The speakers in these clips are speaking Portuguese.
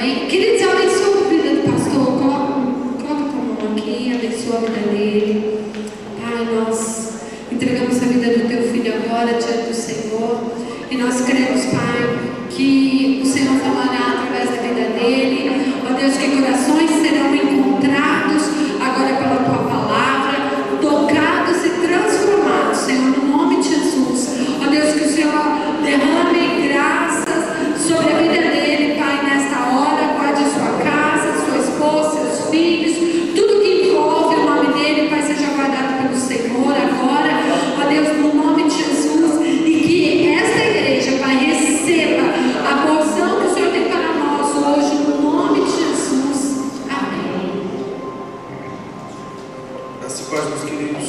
Amém? Queridos, abençoa a vida do pastor. Coloca a tua mão aqui, abençoa a vida dele. Pai, nós entregamos a vida do teu filho agora diante do Senhor. E nós cremos, Pai, que o Senhor falará através da vida dele. Ó Deus, que corações serão encontrados agora pela tua palavra, tocados e transformados, Senhor, no nome de Jesus. Ó Deus, que o Senhor derrame graças sobre a vida dele, Pai, nesta hora. Guarde a sua casa, sua esposa, seus filhos, tudo que envolve o nome dele, Pai, seja guardado pelo Senhor agora. Ó Deus, no nome de Jesus. E que esta igreja, Pai, receba a porção que o Senhor tem para nós hoje, no nome de Jesus. Amém. Graças e paz, meus queridos.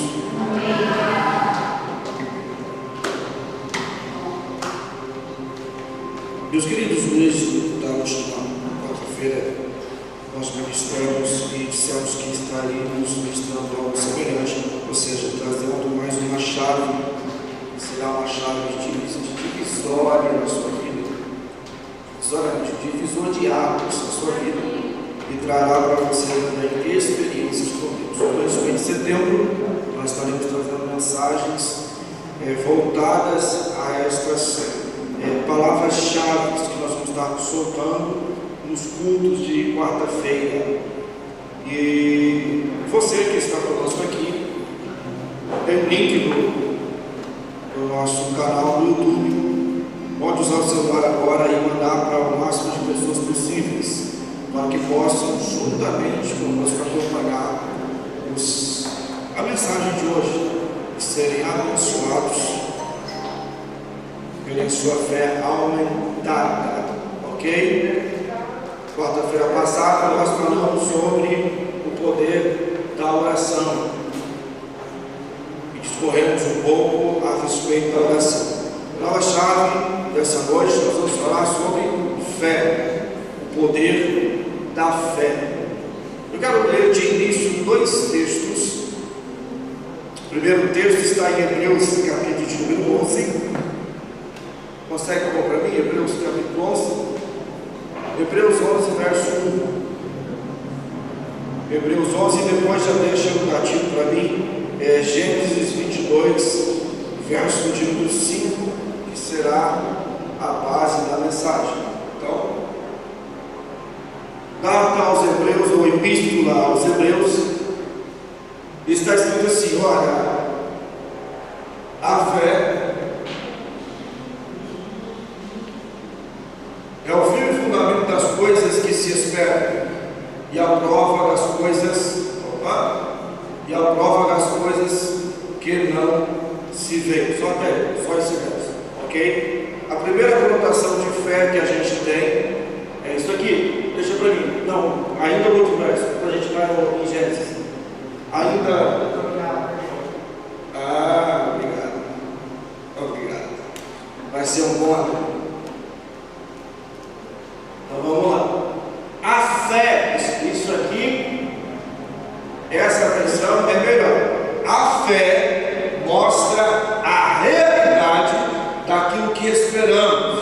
Meus queridos, hoje, da última quarta-feira, nós ministramos e dissemos que estaríamos ministrando algo semelhante, ou seja, trazendo mais uma chave, será uma chave de divisória na sua vida, divisor de águas na sua vida, e trará para você também experiências com Deus. No mês de setembro, nós estaremos trazendo mensagens voltadas a estas palavras-chave que nós vamos estar soltando nos cultos de quarta-feira. E você que está conosco aqui, tem um link no nosso canal do YouTube. Pode usar o celular agora e mandar para o máximo de pessoas possíveis, para que possam juntamente conosco acompanhar a mensagem de hoje e serem abençoados pela sua fé aumentada, ok? Quarta-feira passada nós falamos sobre o poder da oração e discorremos um pouco a respeito da oração. Nova chave dessa noite nós vamos falar sobre fé, o poder da fé. Eu quero ler de início dois textos. O primeiro texto está em Hebreus capítulo de número 11. Consegue pôr para mim? Hebreus capítulo 11. Hebreus 11, verso 1. Hebreus 11, depois já deixa o gatilho para mim. Gênesis 22, verso de número 5, que será a base da mensagem. Então, carta aos Hebreus, ou epístola aos Hebreus, está escrito assim: olha, a fé é o firme fundamento das coisas que se esperam e a prova das coisas que não se veem. Só esse verso, ok? A primeira conotação de fé que a gente tem é isso aqui. Deixa para mim. Não, ainda outro verso, para a gente vai em Gênesis. Obrigado. Vai ser um bom ano. Então vamos lá. A fé, isso aqui, essa versão é melhor. A fé mostra a realidade daquilo que esperamos,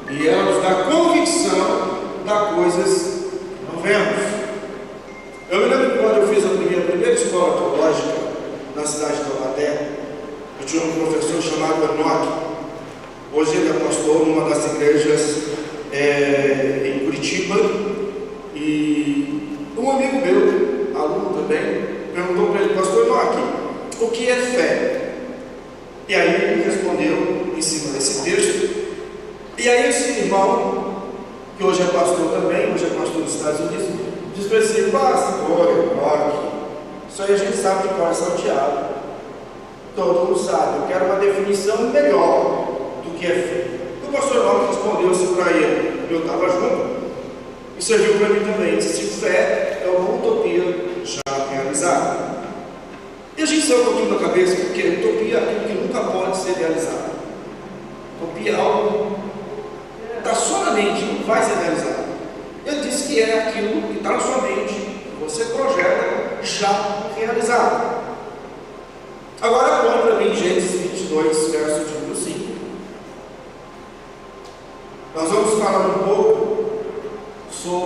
e ela nos dá convicção das coisas que não vemos. Eu me lembro que quando eu fiz a minha primeira escola teológica na cidade de Taubaté, eu tinha um professor chamado Enoque. Hoje ele é pastor numa das igrejas em Curitiba, e um amigo meu, aluno também, perguntou para ele: pastor Enoque, o que é fé? E aí ele respondeu em cima desse texto. E aí esse irmão, que hoje é pastor também, hoje é pastor dos Estados Unidos, diz para ele: pastor Enoque, isso aí a gente sabe de cor salteado, todo mundo sabe, eu quero uma definição melhor do que é fé. O pastor Enoque respondeu-se para ele, eu estava junto, e serviu para mim também. Disse: fé é uma utopia já realizada. E a gente saiu um pouquinho da cabeça, porque utopia é aquilo que nunca pode ser realizado. Utopia é algo que está só na mente, não vai ser realizado. Ele disse que é aquilo que está na sua mente, que você projeta já realizado. Agora põe para mim Gênesis 22, verso de número 5. Nós vamos falar um pouco sobre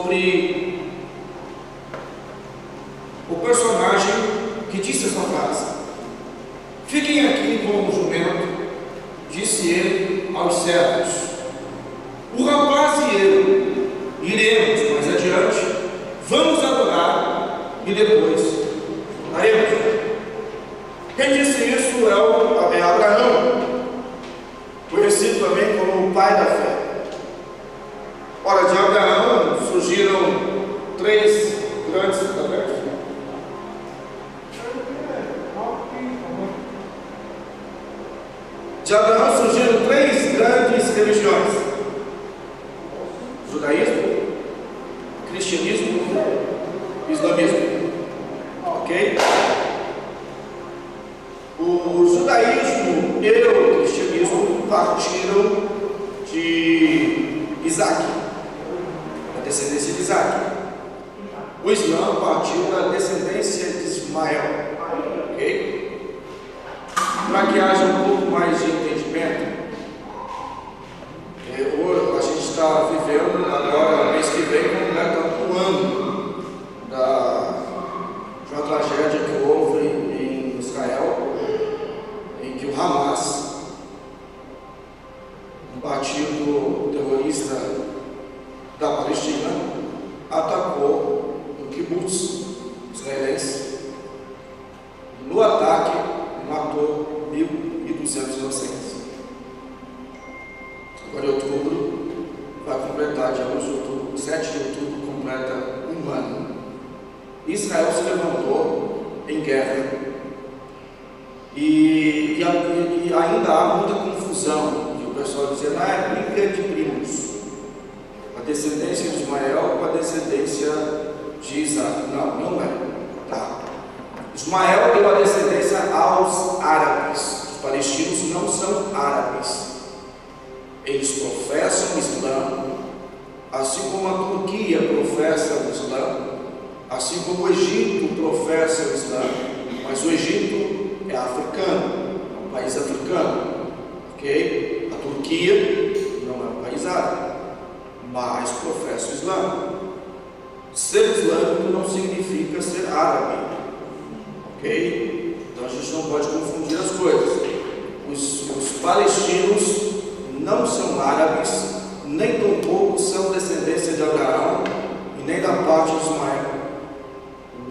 e depois daremos. Quem disse isso é Abraão, conhecido também como o pai da fé. Ora, de Abraão surgiram três grandes... De Abraão surgiram três grandes religiões: judaísmo, cristianismo e islamismo. Ok? O judaísmo e o cristianismo partiram de Isaac, da descendência de Isaac. O Islã partiu da descendência de Ismael. Ok? Para que haja um pouco mais de entendimento, a gente está vivendo agora, mês que vem, completa um ano de uma tragédia que houve em Israel, em que o Hamas, um partido terrorista da Palestina, atacou o kibbutz israelense. No ataque, matou 1.200 inocentes. Agora, em outubro, vai completar, dia 7 de outubro, completa um ano. Israel se levantou em guerra. E ainda há muita confusão. E o pessoal dizendo, é briga de primos. A descendência de Ismael com a descendência de Isaac. Não, não é. Tá. Ismael deu a descendência aos árabes. Os palestinos não são árabes. Eles professam o Islã, assim como a Turquia professa o Islã, assim como o Egito professa o Islã. Mas o Egito é africano, é um país africano. Ok? A Turquia não é um país árabe, mas professa o Islã. Ser islâmico não significa ser árabe. Ok? Então a gente não pode confundir as coisas. Os palestinos não são árabes, nem tampouco são descendência de Abraão e nem da parte de Ismael.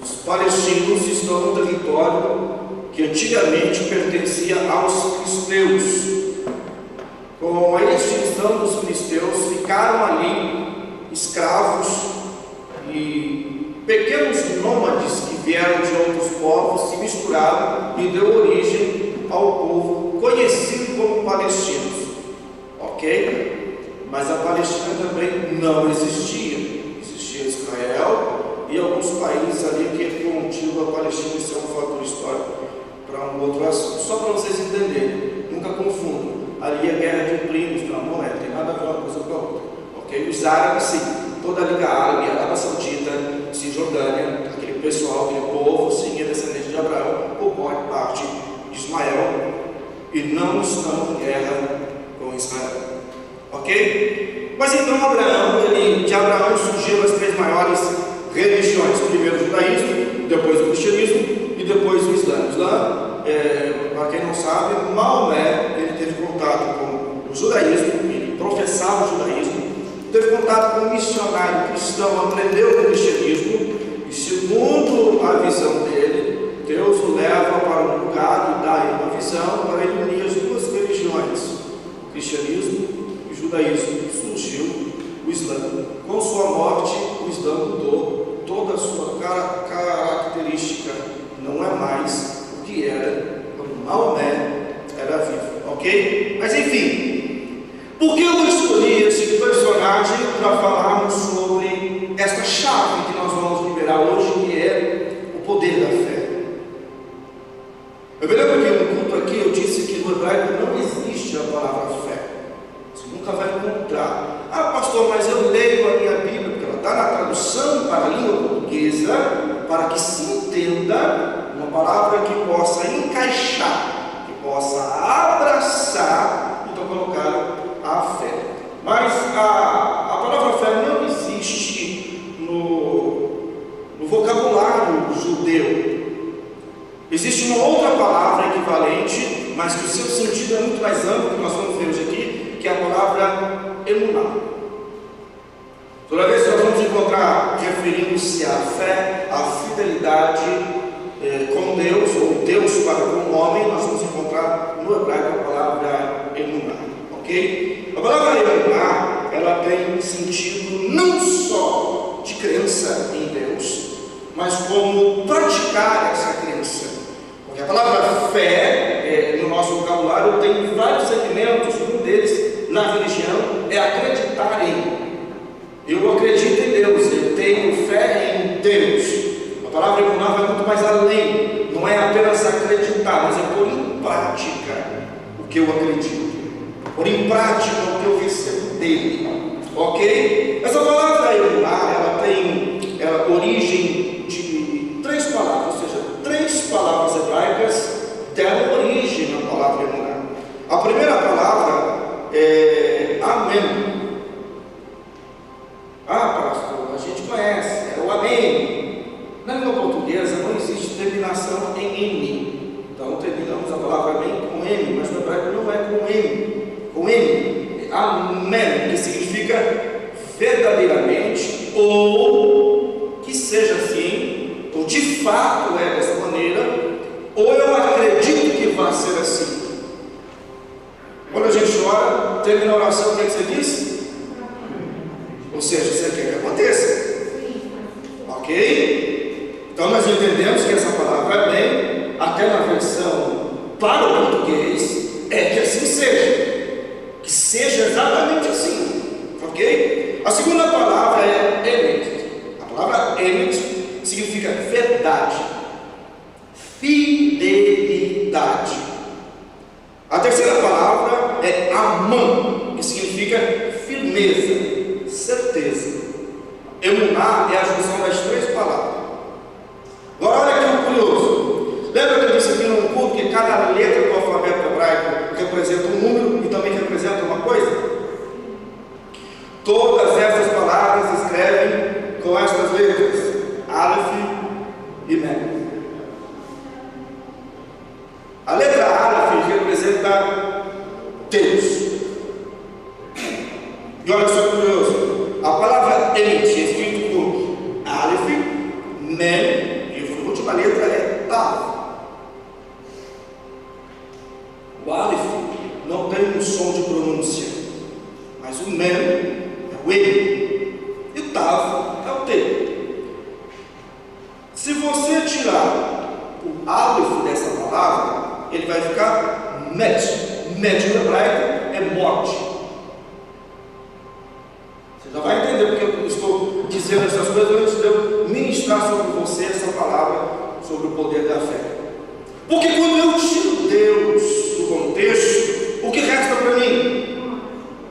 Os palestinos estão no território que antigamente pertencia aos filisteus. Com a extinção dos filisteus, ficaram ali escravos e pequenos nômades que vieram de outros povos se misturaram e deu origem ao povo conhecido como palestinos. Ok? Mas a Palestina também não existia. Existia Israel e alguns países ali que é contigo a Palestina. Isso é um fator histórico para um outro assunto. Só para vocês entenderem, nunca confundam. Ali é guerra de primos, não é, tem nada a ver uma coisa com a outra. Ok? Os árabes, sim, toda a Liga Árabe, a Arábia Saudita, Cisjordânia, aquele pessoal, aquele povo, sim, é descendente de Abraão, ou pode parte de Ismael, e não estão em guerra com Israel. Ok? Mas então de Abraão surgiram as três maiores religiões: primeiro o judaísmo, depois o cristianismo e depois o Islã. O Islã, para quem não sabe, Maomé, ele teve contato com o judaísmo, ele professava o judaísmo, teve contato com um missionário cristão, aprendeu o cristianismo, e segundo a visão dele, Deus o leva para um lugar e dá ele uma visão para ele unir as duas religiões, o cristianismo e o judaísmo. Surgiu o Islã. Com sua morte, o Islã mudou toda a sua característica, não é mais o que era quando Maomé era vivo. Ok? Mas enfim, por que eu escolhi esse personagem para falarmos sobre esta chave que nós vamos liberar hoje, que é o poder da fé? Eu me lembro que no culto aqui eu disse que no hebraico não existe a palavra fé. Você nunca vai encontrar. Ah, pastor, mas eu leio a minha Bíblia, porque ela está na tradução para a língua portuguesa, para que se entenda uma palavra que possa encaixar, que possa abraçar, então colocaram a fé. Mas a palavra fé não existe no vocabulário judeu. Existe uma outra palavra equivalente, mas que o seu sentido é muito mais amplo, que nós vamos ver hoje aqui, que é a palavra emuná. Toda vez que nós vamos encontrar encontrar referindo-se à fé, à fidelidade com Deus, ou Deus para com o homem, nós vamos encontrar no hebraico a palavra emuná, ok? A palavra emuná, ela tem sentido não só de crença em Deus, mas como praticar essa crença. Porque a palavra fé, no nosso vocabulário, tem vários segmentos. Um deles, na religião, é acreditar em. Eu acredito em Deus, eu tenho fé em Deus. A palavra emuná vai muito mais além. Não é apenas acreditar, mas é pôr em prática o que eu acredito, pôr em prática o que eu recebo dele. Ok? Essa palavra emuná, ela tem origem de 3 palavras, ou seja, 3 palavras hebraicas deram origem à palavra emuná. A primeira palavra é amém. Ah, pastor, a gente conhece, é o amém. Na língua portuguesa não existe terminação em M. Então terminamos a palavra amém com M, mas no hebraico não é com M. Com M, amém, que significa verdadeiramente, ou que seja assim, ou de fato é dessa maneira, ou eu acredito que vai ser assim. Quando a gente ora, termina a oração, o que você diz? Ou seja, você quer que aconteça. Ok? Então nós entendemos que essa palavra amém, até na versão para o português, é que assim seja. Que seja exatamente assim. Ok? A segunda palavra é emet. A palavra emet significa verdade, fidelidade. A terceira palavra é amã, que significa firmeza, certeza. Emuná é a junção das 3 palavras. Agora olha aqui um curioso. Lembra que eu disse aqui no culto que cada letra do alfabeto hebraico representa um número e também representa uma coisa? Todas essas palavras escrevem com estas letras, Aleph e Mem. A letra Aleph representa Deus. E olha só que curioso, a palavra Emet é escrito por Aleph, Mem, e a última letra é Tav. O Aleph não tem um som de pronúncia, mas o Mem é o M, e o Tav é o T. Se você tirar o Aleph dessa palavra, ele vai ficar Met. Met no hebraico é morte. Você já vai entender porque eu estou dizendo essas coisas antes de eu ministrar sobre você essa palavra, sobre o poder da fé. Porque quando eu tiro Deus do contexto, o que resta para mim?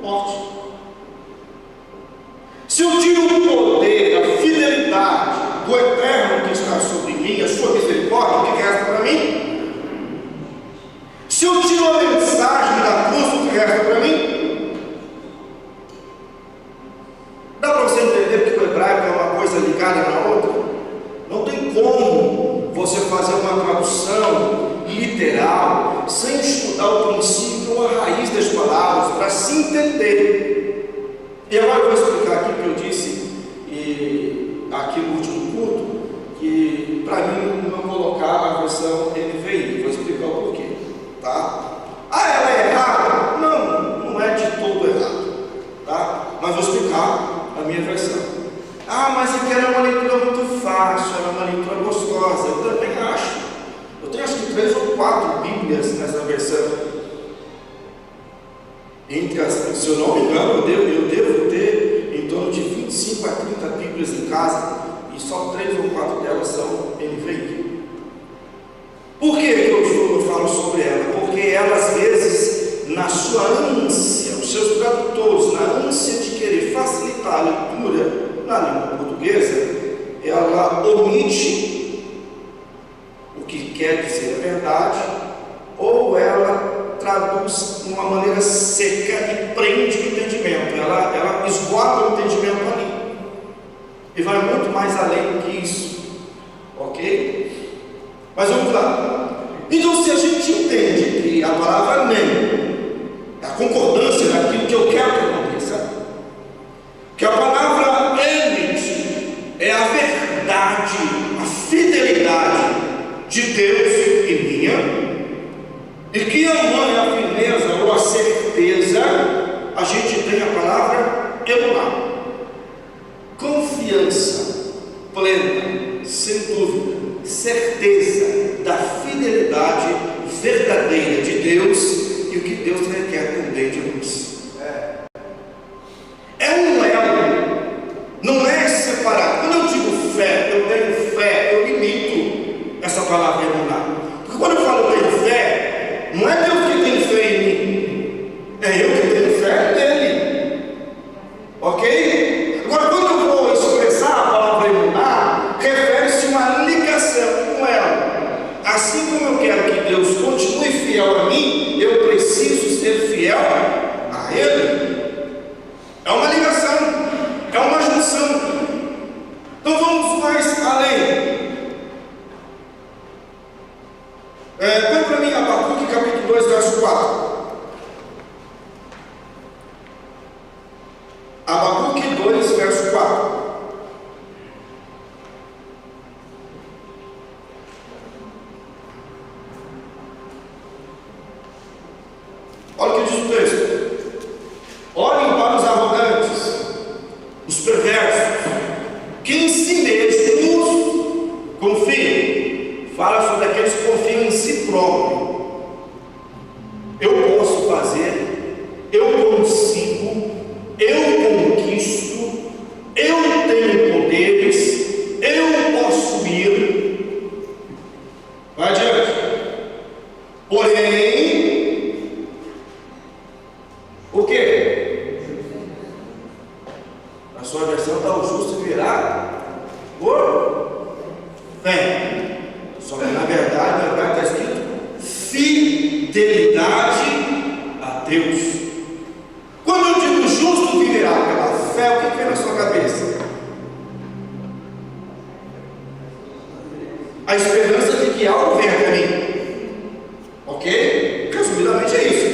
Morte. Se eu tiro o poder, a fidelidade do eterno que está sobre mim, a sua misericórdia, o que resta para mim? Se eu tiro a mensagem da cruz, o que resta para mim? Dá para você entender que o hebraico é uma coisa ligada na outra? Não tem como você fazer uma tradução literal sem estudar o princípio ou a raiz das palavras para se entender. E agora eu vou explicar aqui o que eu disse aqui no último culto, que para mim não colocar a versão NVI. Vou explicar o porquê, tá? Ah, ela é errada? Não, não é de todo errado, tá? Mas vou explicar a minha versão. Ah, mas aquela é uma leitura muito fácil, ela é uma leitura gostosa. Eu também acho. Eu tenho acho que 3 ou 4 Bíblias nessa versão. Se eu não me engano, eu devo ter em torno de 25 a 30 Bíblias em casa, e só 3 ou 4 delas são NVI. Por que eu falo sobre ela? Porque ela, às vezes, na sua ânsia, os seus tradutores, na ânsia de querer facilitar a leitura na língua portuguesa, ela omite o que quer dizer a verdade, ou ela traduz de uma maneira seca e prende o entendimento. Ela esgota o entendimento ali e vai muito mais além do que isso, ok? Mas vamos lá. Então, se a gente entende que a palavra amém é a concordância daquilo que eu quero que aconteça, que a palavra emet de Deus e minha, e que amanhã a firmeza ou a certeza, a gente tem a palavra emuná, confiança plena, sem dúvida, certeza da fidelidade verdadeira de Deus e o que Deus requer também de nós. É um elo, não é separado. Quando eu digo fé, eu tenho fé, eu limito essa palavra emuná. Porque quando eu falo eu tenho fé, não é Deus que tem fé em mim, é eu que tenho fé nele. Ok? Agora, quando eu vou expressar a palavra emuná, refere-se a uma ligação com ela. Assim como eu quero que Deus continue fiel a mim, eu preciso ser fiel a Ele. É uma ligação, é uma junção. Então vamos mais além. Põe para mim Abacuque capítulo 2, verso 4. Abacuque 2, verso 4. Olha o que diz o texto. Olhem para os arrogantes, os perversos, que em si mesmos confiam. Fala sobre aqueles que confiam em si próprio. Eu posso fazer, eu consigo, eu conquisto, eu tenho poderes, eu posso ir. Vai adiante. Porém, o que? Na sua versão está o justo virá por fé. Só que na verdade está escrito fidelidade a Deus. Quando eu digo justo viverá pela fé, o que vem na sua cabeça? A esperança de que algo venha para mim. Ok? Resumidamente é isso.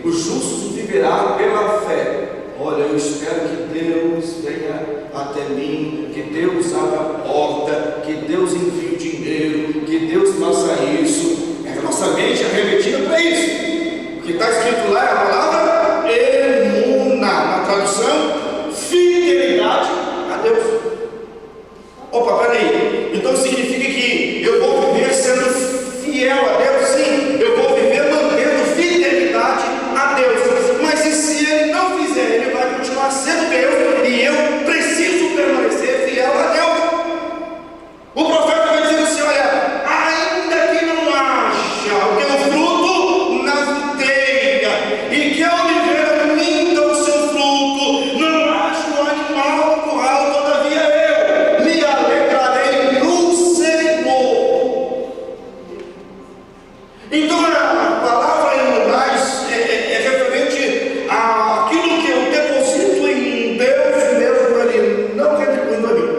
O justo viverá pela fé. Olha, eu espero que Deus venha até mim, que Deus abra a porta, que Deus envie o dinheiro, que Deus faça isso. A nossa mente é remetida para isso. O que está escrito lá é a palavra emuná, na tradução, fidelidade a Deus. Opa, peraí, então significa que eu vou viver sendo fiel a Deus? Sim, eu vou viver mantendo fidelidade a Deus. Mas e se Ele não fizer, Ele vai continuar sendo Deus e eu preciso permanecer fiel a Deus. O profeta vai dizer assim: olha, ainda que não haja o teu fruto na videira e que a oliveira minta o seu fruto, não haja o animal no curral, todavia eu me alegrarei no Senhor. Então a palavra emuná é referente àquilo que eu deposito em Deus mesmo, Ele não retribuindo a mim.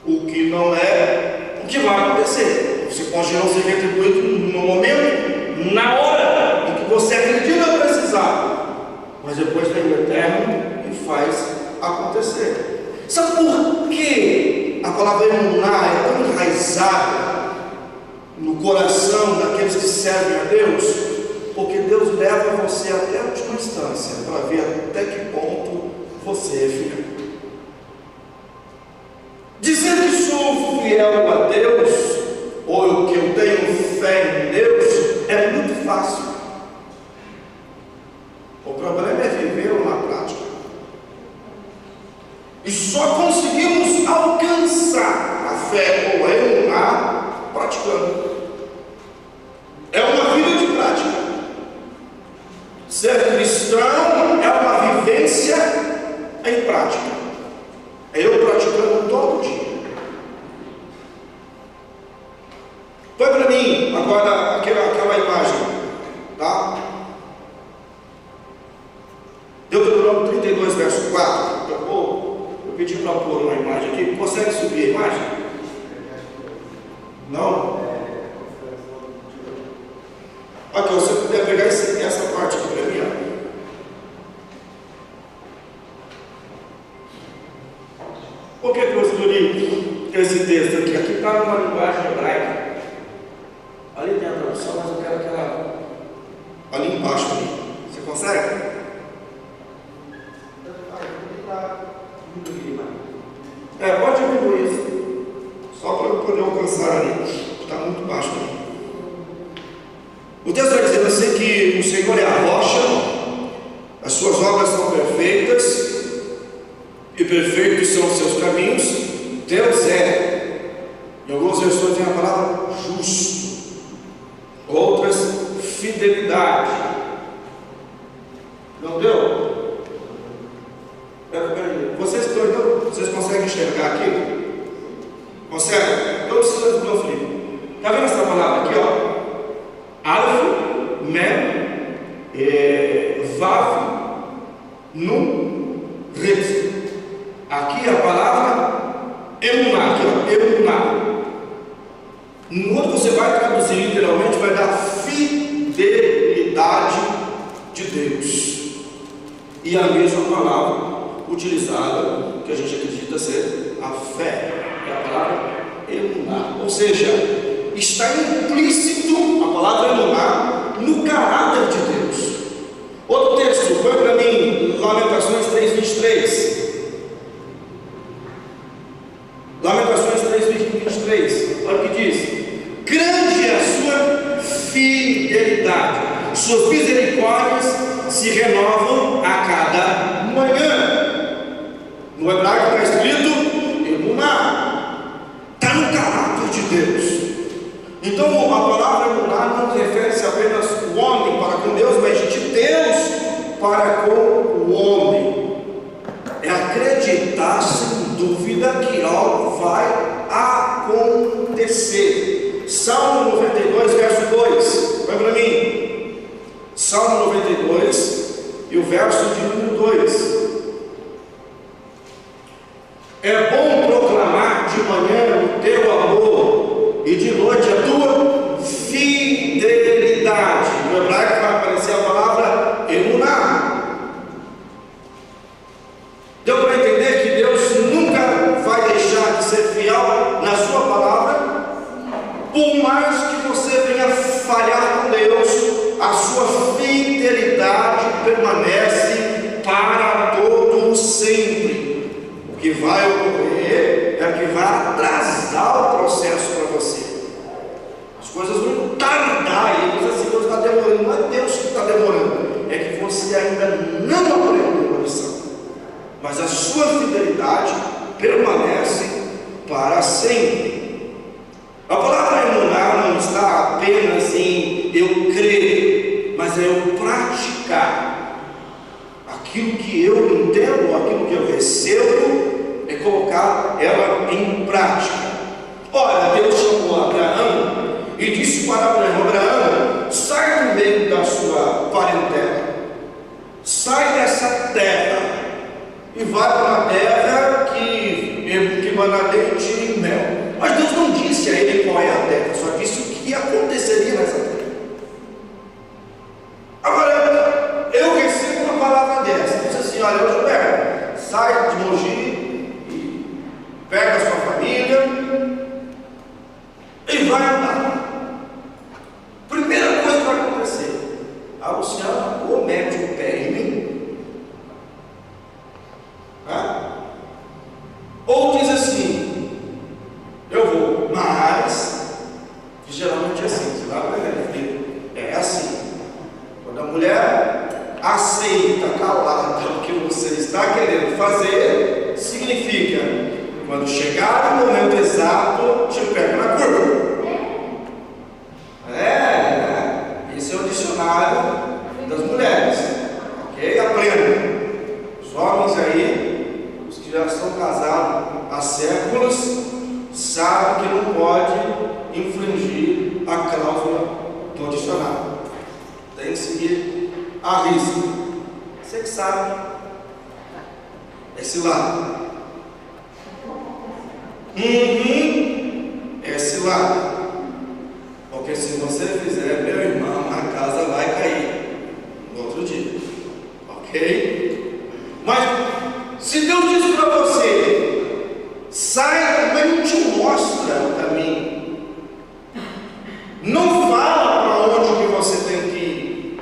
O que não é o que vai acontecer. Você pode não ser retribuído no momento, na hora em que você acredita precisar, mas depois vem o Eterno e faz acontecer. Sabe por que a palavra emuná é tão enraizada no coração daqueles que servem a Deus? Porque Deus leva você até a última instância para ver até que ponto você é fiel. Dizer que sou fiel a Deus, ou que eu tenho fé em Deus, é muito fácil. O problema é viver na prática. E só conseguimos alcançar a fé ou a emuná praticando. É uma vida de prática. Ser cristão é uma vivência em prática. É eu praticando todo dia. Põe para mim agora aquela imagem, tá? Deuteronômio 32, verso 4. Eu pedi para pôr uma imagem aqui. Consegue subir a imagem? Não? Aqui, você puder pegar essa parte aqui para mim, ó. Por que trouxe do livro? Porque esse texto aqui. Aqui está numa linguagem hebraica. Ali tem a tradução, mas eu quero que ela. Ali embaixo, ali. Você consegue? Pode diminuir isso. Só para eu poder alcançar ali. Está muito baixo ali. O texto vai dizendo assim que o Senhor é a rocha, as suas obras são perfeitas, e perfeitos são os seus caminhos. Deus é, em algumas versões tem a palavra justo, outras fidelidade. Não deu? Peraí. Vocês conseguem enxergar aqui? Consegue? Eu preciso do meu filho. Está vendo essa palavra aqui, ó? Alef, Mem, Vav, Nun, Ret. Aqui a palavra Emuná, aqui ó, Emuná. Quando você vai traduzir literalmente, vai dar fidelidade de Deus. E a mesma palavra utilizada, que a gente acredita ser a fé, é a palavra Emuná. Ou seja, está implícito a palavra Emuná no caráter de Deus. Outro texto, põe para mim, Lamentações 3:23. Lamentações 3:23, olha o que diz: grande é a sua fidelidade, suas misericórdias se renovam a cada manhã. No hebraico está escrito Emuná, está no caráter de Deus. Então a palavra Emuná não refere-se apenas o homem para com Deus, mas de Deus para com o homem. É acreditar sem dúvida que algo vai acontecer. Salmo 92, verso 2. Vai para mim. Salmo 92 e o verso de número 2. É bom proclamar de manhã o teu amor e de noite a tua fidelidade. No hebraico vai aparecer a palavra Emuná. Deu para entender que Deus nunca vai deixar de ser fiel na sua palavra? Por mais que você venha falhar com Deus, a sua fidelidade permanece para todo sempre. O que vai ocorrer é que vai atrasar o processo para você. As coisas vão tardar, e diz assim: Deus está demorando. Não é Deus que está demorando, é que você ainda não aprendeu a lição. Mas a sua fidelidade permanece para sempre. A palavra Emuná não está apenas em eu crer, mas é eu praticar. Aquilo que eu entendo, aquilo que eu recebo, é colocar ela em prática. Olha, Deus chamou Abraão e disse para Abraão: sai do meio da sua parentela, sai dessa terra e vai para uma terra que mana leite e mel. Mas Deus não disse a ele qual é a terra, só disse o que aconteceria nessa terra. Agora, eu recebo uma palavra dessa, diz assim: olha, Gilberto, sai de Mogi, pega a sua família e vai andar. Primeira coisa que vai acontecer: a Luciana ou mete o pé em mim, ou diz assim: eu vou, mas geralmente é assim, você vai ver, é assim. Quando a mulher aceita calada o que você está querendo fazer, significa que quando chegar o momento exato, te pega na curva. Esse é o dicionário das mulheres, ok? Aprenda. Os homens aí, os que já estão casados há séculos, sabem que não pode infringir a cláusula do dicionário. Tem que seguir a risca. Você que sabe esse lado. Esse lado. Porque se você fizer, meu irmão, a casa vai cair no outro dia. Ok? Mas se Deus diz para você: sai do meio de um mostra o caminho. Não fala para onde que você tem que ir.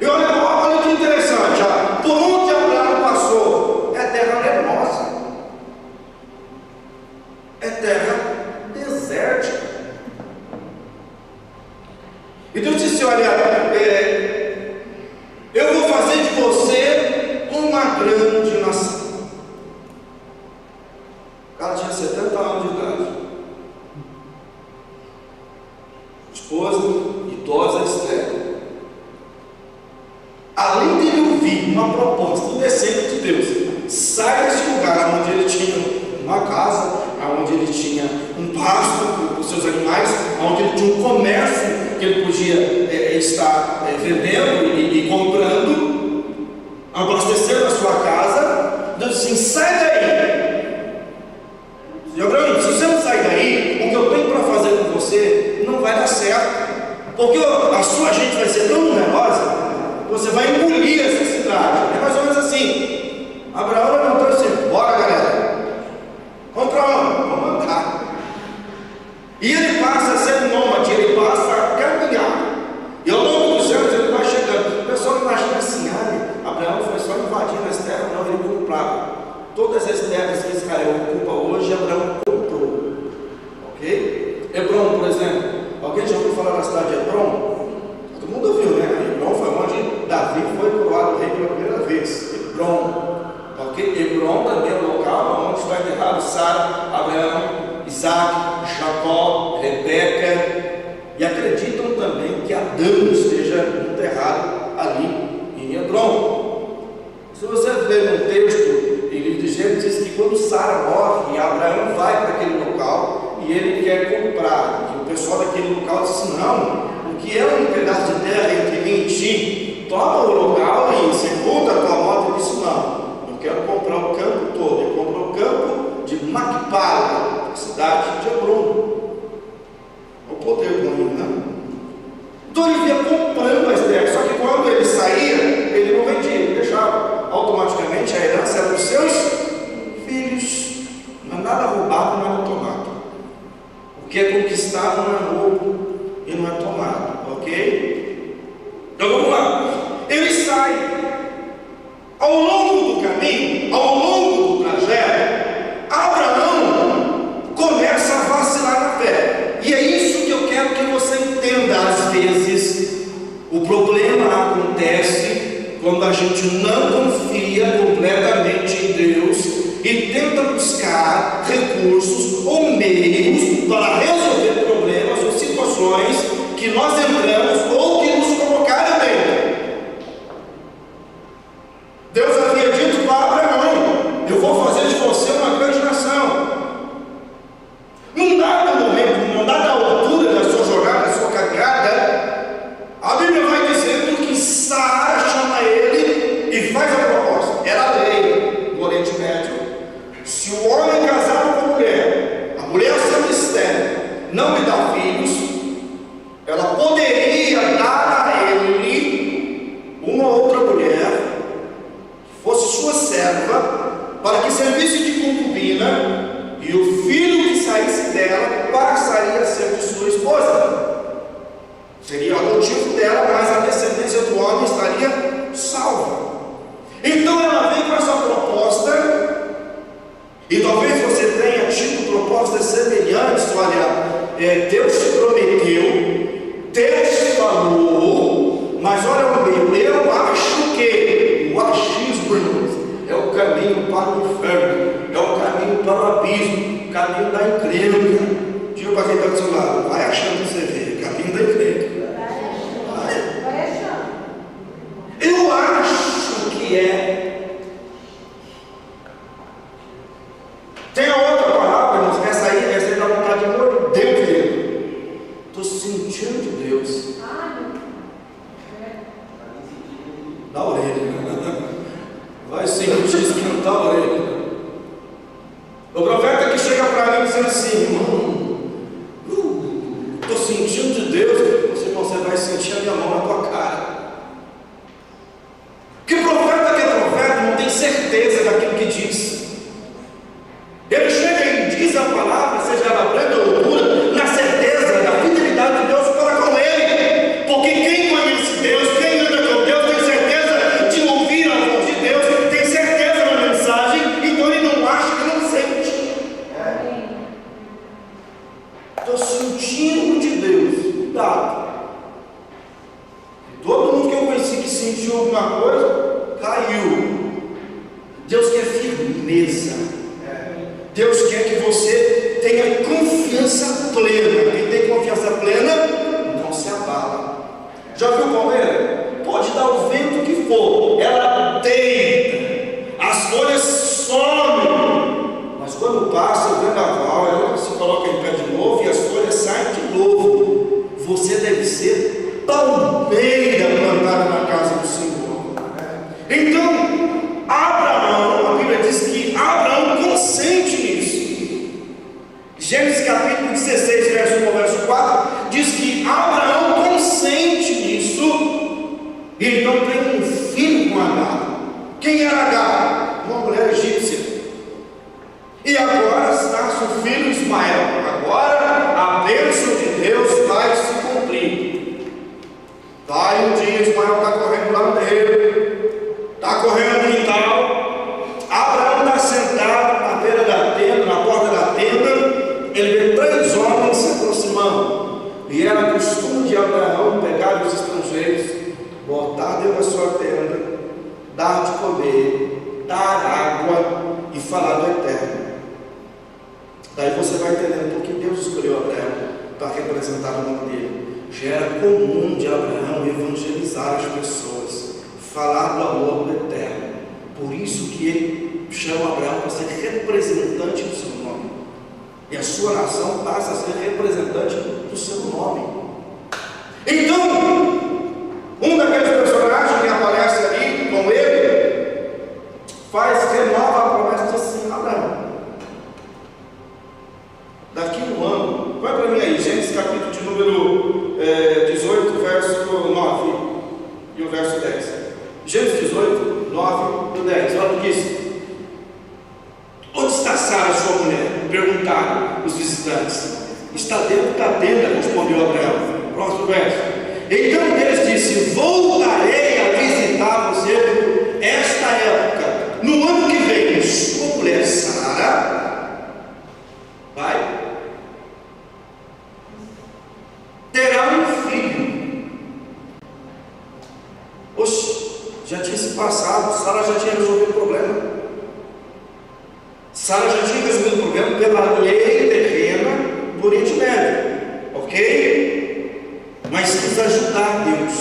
E olha que interessante, ó. Por onde Abraão passou? É terra arenosa. É terra desértica. E Deus disse: olha, eu vou fazer de você uma grande nação. O cara tinha 70 anos de idade. Esposa, idosa, estéril. Além de ele ouvir uma proposta do descendente de Deus: sai desse lugar onde ele tinha uma casa, onde ele tinha um pasto para os seus animais, onde ele tinha um comércio que ele podia estar vendendo e comprando, abastecendo a sua casa. Deus disse assim: sai daí. E Abraão, se você não sair daí, o que eu tenho para fazer com você não vai dar certo, porque a sua gente vai ser tão numerosa, você vai engolir essa cidade. É mais ou menos assim. Abraão levantou e disse: bora, galera, vamos para onde? Vamos andar. E ele passa a ser nômade, ele passa a caminhar, e ao longo dos anos ele vai chegando. O pessoal imagina assim: Abraão foi só invadindo as terras. Não, ele comprava todas as terras que Israel ocupa hoje. Abraão comprou, ok? Hebron, por exemplo, alguém já ouviu falar da cidade de Hebron? Todo mundo ouviu, né? Hebron foi onde Davi foi coroado rei pela primeira vez. Hebron, ok? Hebron também é o local onde está enterrado Sara, Abraão, Isaac, Jacó, Rebeca. E acreditam também que Adão esteja enterrado ali em Hebron. Se você ver no texto, ele diz que quando Sara morre, Abraão vai para aquele local e ele quer comprar. E o pessoal daquele local diz assim: não, o que é um pedaço de terra entre mim e ti? Toma o local e sepulta a tua morte. Ele disse: não, eu quero comprar o campo todo. Ele comprou o campo de Macpala, a cidade de Hebron. O poder do homem, né? Então ele ia comprando as terras, só que quando ele saía, ele não vendia, ele deixava. Automaticamente a herança era dos seus filhos. Não é nada roubado, não é tomado. O que é conquistado não é roubo e não é tomado, ok? Então vamos lá. Ele sai. Ao longo do caminho, ao longo do trajeto, Abraão começa a vacilar na fé. E é isso que eu quero que você entenda. Às vezes, o problema acontece quando a gente não confia completamente em Deus e tenta buscar recursos ou meios para resolver problemas ou situações que nós entramos ou que nos colocaram dentro. Deus havia dito para Abraão: eu vou fazer de você uma grande nação. Num dado momento, num dada altura da sua jornada, da sua caminhada, a Bíblia vai dizendo que Sara chama ele e faz a proposta. Era a lei do Oriente Médio: se o homem casado com a mulher sendo estéril, não lhe dá filhos, ela poderia dar a ele uma outra mulher, que fosse sua serva, para que servisse de concubina, e o filho que saísse dela passaria a ser de sua esposa. Seria adotivo dela, mas a descendência do homem estaria salva. Então ela vem com essa proposta, e talvez você tenha tido propostas semelhantes. Olha, Deus te prometeu, Deus te falou, mas olha o meu, eu acho que o achismo, irmãos, é o caminho para o inferno, é o caminho para o abismo, o caminho da encrenca. Diga para quem está do seu lado: vai achando que você vê, o caminho da encrenca. Eu acho que é. Tem a outra palavra, irmãos, essa aí dá vontade de morder o dedo. Estou sentindo de Deus. Da orelha. Vai sentir esquentar a orelha. O profeta que chega para mim dizendo assim: estou sentindo de Deus. Você vai sentir a minha mão na tua cara. Que profeta que é profeta não tem certeza daquilo que diz. Ele chega e diz Deus quer firmeza. Deus quer que você tenha confiança plena. Quem tem confiança plena não se abala. Já viu palmeira? Pode dar o vento que for, ela deita, as folhas somem, mas quando passa o vendaval, ela se coloca em pé de novo e as folhas saem de novo. Você deve ser palmeira plantada na casa do Senhor. Então, Abraão, a Bíblia diz que Abraão consente nisso. Gênesis capítulo 16, verso 1 ao verso 4, diz que Abraão consente nisso. E então tem um filho com Agar. Quem era Agar? Uma mulher egípcia. E agora nasce o filho Ismael. Agora a bênção de Deus vai se cumprir. Vai um dia, Ismael está correndo lá no meio, está correndo no quintal. Abraão está sentado na beira da tenda, na porta da tenda. Ele vê 3 homens se aproximando. E era costume de Abraão pegar os estrangeiros, botar dentro da sua tenda, dar de comer, dar água e falar do Eterno. Daí você vai entendendo porque Deus escolheu Abraão para representar o nome dele. Já era comum de Abraão evangelizar as pessoas, falar do amor do Eterno. Por isso que ele chama Abraão para ser representante do seu nome. E a sua nação passa a ser representante do seu nome. Então, um daqueles personagens que aparece ali com ele, renova a promessa, diz assim: Abraão, daqui um ano, vai para mim aí, Gênesis capítulo de número 18, verso 9 e o verso 10. Gênesis 18, 9 e 10, olha o que diz. Onde está Sara, sua mulher? Perguntaram os visitantes. Está dentro da tenda, respondeu Abraão. Próximo verso. Então Deus disse: voltarei a visitar você esta época, no ano que vem. Sua mulher Sara vai terá um filho. Oxe, já tinha se passado, Sara já tinha resolvido o problema. Sara já tinha resolvido o problema pela lei terrena do Oriente Médio, ok? Mas quis ajudar Deus.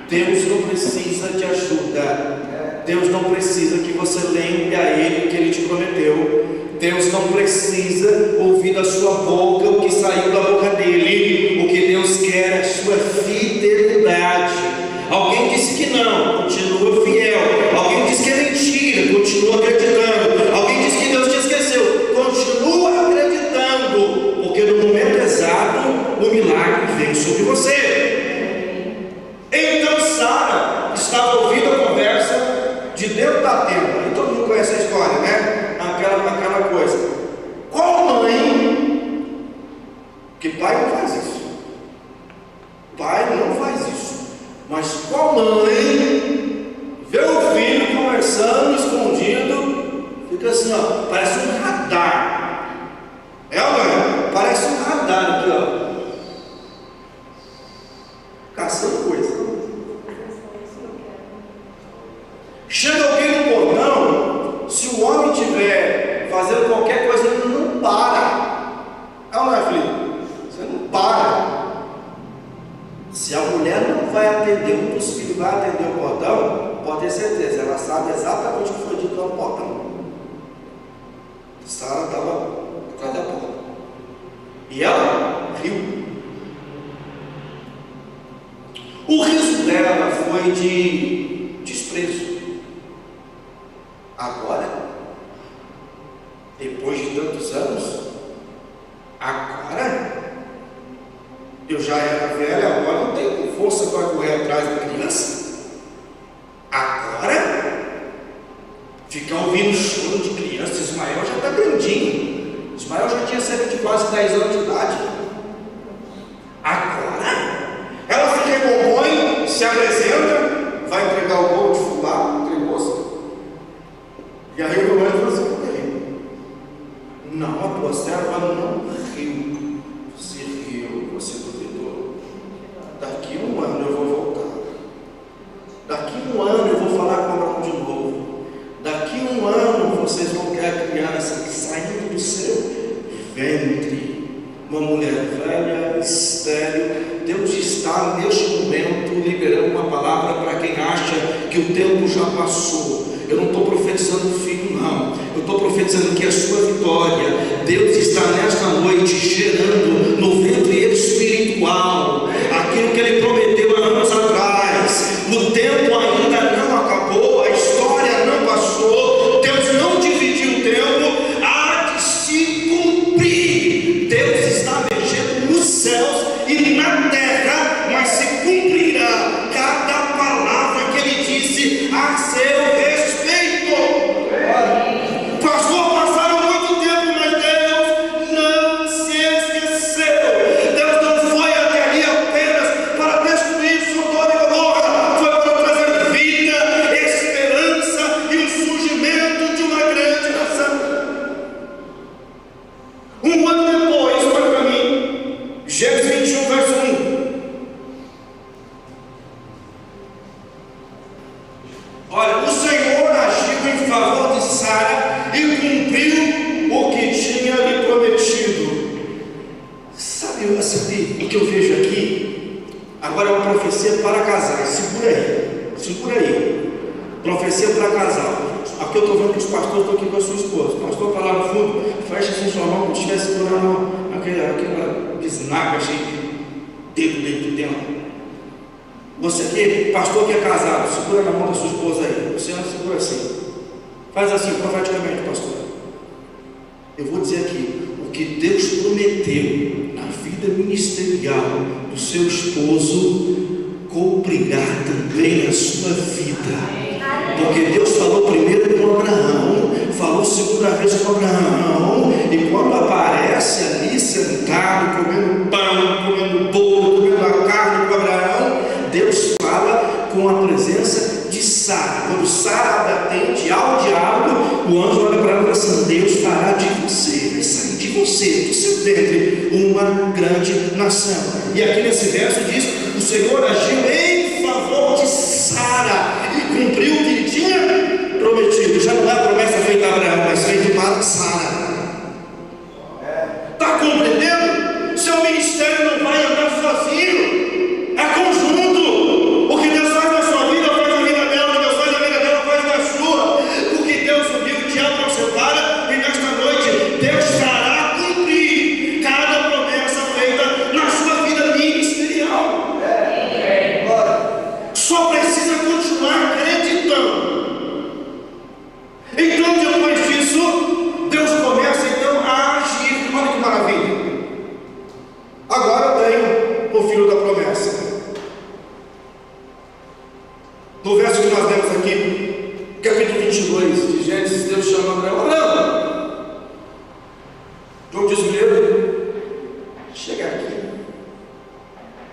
Deus não precisa de ajuda. Deus não precisa que você lembre a Ele o que Ele te prometeu. Deus não precisa ouvir da sua boca o que saiu da boca dele. O que Deus quer é a sua fidelidade. Alguém disse que não, continua fiel. Alguém disse que é mentira, continua acreditando. Alguém disse que Deus te esqueceu, continua acreditando, porque no momento exato o milagre vem sobre você. Então Sara estava ouvindo a conversa de dentro da tenda. E todo mundo conhece a história, né? Aquela coisa. Qual mãe? Que pai não faz isso. Pai não faz isso. Mas qual mãe vê o filho conversando escondido, fica assim, ó, parece um radar. É, mãe? Parece um radar aqui, ó, caçando coisa. Chega alguém no portão, se o homem estiver fazendo qualquer coisa, ele não para. É ou não é, filho? Você não para. Se a mulher não vai atender, um dos filhos vai atender o portão, pode ter certeza, ela sabe exatamente o que foi dito no portão. Sara estava atrás da porta. E ela riu. O riso dela foi de desprezo. Agora, depois de tantos anos, agora eu já era velha, agora não tenho força para correr atrás da criança. Agora, ficar ouvindo choro de criança. Ismael já está grandinho. Ismael já tinha cerca de quase 10 anos de idade. Agora, ela se recompõe, se apresenta, vai entregar o bolo de fubá, entregou-se. E aí o meu falou assim: não, a tua serva não riu. Você riu, você duvidou. Daqui um ano eu vou voltar. Daqui um ano eu vou falar com Abraão de novo. Daqui vocês vão ver a criança saindo do seu ventre, uma mulher velha, estéril. Deus está neste momento liberando uma palavra para quem acha que o tempo já passou. Eu não estou profetizando o filho, não. Eu estou profetizando que a sua vitória, Deus está nesta noite gerando no ventre espiritual aquilo que Ele prometeu há anos atrás. O tempo ainda não acabou, a história não passou, Deus não dividiu o tempo, há de se cumprir. Deus está mexendo nos céus e na terra, mas se cumprirá cada palavra que Ele disse a seu respeito. Pastor, passaram muito tempo, mas Deus não se esqueceu. Deus não foi até ali apenas para destruir Sodoma e Gomorra, foi para trazer vida, esperança e o surgimento de uma grande nação. Um ano depois, olha para mim, Gênesis 21, verso 1. Olha, o Senhor agiu em favor de Sara e cumpriu o que tinha lhe prometido. Sabe o que eu vejo aqui? Agora é uma profecia para casais. Segura aí. Profecia para casal. Aqui eu estou vendo que os pastores estão aqui com a sua esposa. O pastor está lá no fundo, fecha assim sua mão, como se estivesse segurando aquela bisnaga cheia de dedo dentro. Você aqui, pastor que é casado, segura na mão da sua esposa aí. Você não segura assim. Faz assim, profeticamente, pastor. Eu vou dizer aqui, o que Deus prometeu na vida ministerial do seu esposo, cumprirá também a sua vida. Porque Deus falou primeiro com Abraão, falou segunda vez com Abraão, e quando aparece ali sentado, comendo pão, comendo bolo, comendo a carne com Abraão, Deus fala com a presença de Sara. Quando Sara atende ao diabo, o anjo olha para ela e fala assim: Deus fará de você, vai sair de você, do seu ventre, uma grande nação. E aqui nesse verso diz: o Senhor agiu em favor de Sara e cumpriu o que ele tinha prometido. Já não é a promessa feita a Abraão, mas feita para Sara. Está compreendendo? Seu ministério não vai andar sozinho, é conjunto. O que Deus faz na sua vida, faz na vida dela. O que Deus faz na vida dela, faz na sua. O que Deus uniu, o diabo não separa. E nesta noite Deus fará cumprir cada promessa feita na sua vida ministerial. Só precisa continuar acreditando. Então, depois disso, Deus começa então a agir. Olha que maravilha. Agora eu tenho o filho da promessa. No verso que nós lemos aqui, capítulo 22 de Gênesis, Deus chama Abraão: Abraão, João diz o livro, chega aqui,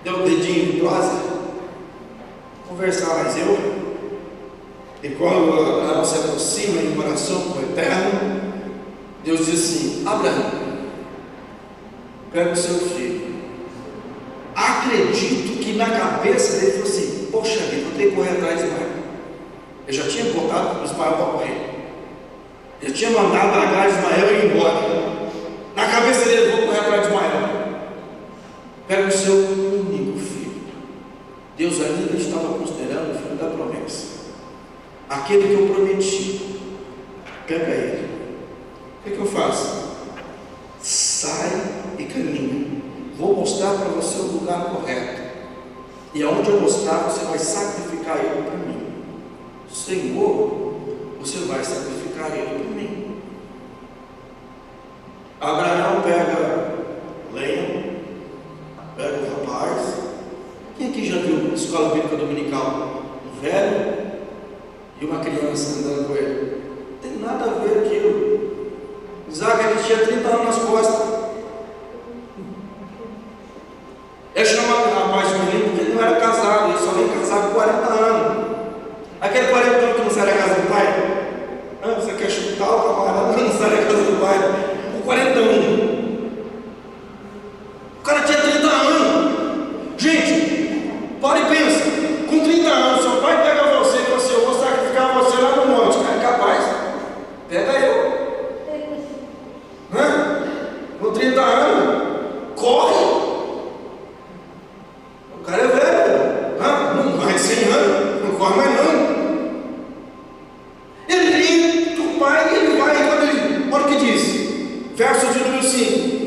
deu um dedinho de prosa, conversar mais eu. E quando Abraão se aproxima em oração com o Eterno, Deus diz assim: Abraão, pega o seu filho. Acredito que na cabeça dele falou assim: poxa vida, vou ter que correr atrás de Ismael. Eu já tinha botado Ismael para correr, eu tinha mandado Agar Ismael ir embora. Na cabeça dele: vou correr atrás de Ismael. Pega o seu único filho. Deus ainda estava considerando o filho da promessa, aquele que eu prometi. Pega ele. O que eu faço? Sai e caminha. Vou mostrar para você o lugar correto, e aonde eu mostrar, você vai sacrificar ele para mim. Senhor, você vai sacrificar ele para mim. Abraão pega lenha, pega o rapaz. Quem aqui já viu escola bíblica dominical? Um velho e uma criança andando com ele. Não tem nada a ver aquilo. Isaac, ele tinha 30 anos nas costas. Ele chamava o rapaz de menino porque ele não era casado, ele só veio casar com 40 anos. Aquele 40 anos que não sai da casa do pai. Você quer chutar o camarada, não sai da casa do pai. Com 41. O cara tinha 30 anos. Gente, para e pensa. Com 30 anos, seu pai pega você e fala assim: eu vou sacrificar você lá no monte. Cara, capaz. Pega eu. Verso de número 5.